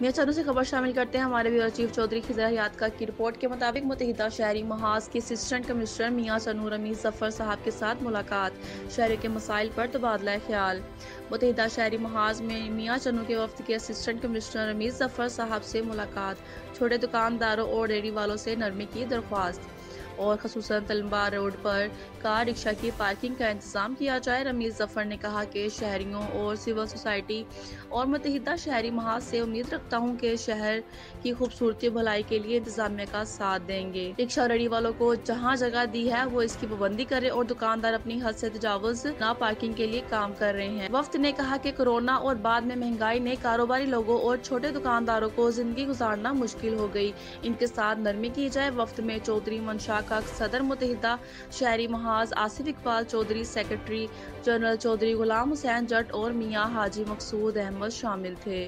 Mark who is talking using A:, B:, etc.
A: मियां चानू से खबर शामिल करते हैं हमारे ब्यूरो चीफ चौधरी खिजर हयात की रिपोर्ट के मुताबिक मुत्तहिदा शहरी महाज के असिस्टेंट कमिश्नर मियां चानू रमीज जफर साहब के साथ मुलाकात, शहर के मसाइल पर तबादला ख्याल। मुत्तहिदा शहरी महाज में मियां चानू के वफ्द के असिस्टेंट कमिश्नर रमीज जफर साहब से मुलाकात, छोटे दुकानदारों और रेहड़ी वालों से नरमी की दरख्वास्त और खसूसन तलम्बार रोड पर कार रिक्शा की पार्किंग का इंतजाम किया जाए। रमीज जफर ने कहा कि शहरियों और सिविल सोसाइटी और मुत्तहिदा शहरी महाज से उम्मीद रखता हूँ कि शहर की खूबसूरती भलाई के लिए इंतजामिया का साथ देंगे। रिक्शा रेहड़ी वालों को जहाँ जगह दी है वो इसकी पाबंदी करे और दुकानदार अपनी हद से तजावुज ना पार्किंग के लिए काम कर रहे हैं। वफ्द ने कहा कि कोरोना और बाद में महंगाई ने कारोबारी लोगों और छोटे दुकानदारों को जिंदगी गुजारना मुश्किल हो गई, इनके साथ नरमी की जाए। वफ्द में चौधरी मंशा का सदर मुत्तहिदा शहरी महाज आसिफ इकबाल चौधरी, सेक्रेटरी जनरल चौधरी गुलाम हुसैन जट और मियां हाजी मकसूद अहमद शामिल थे।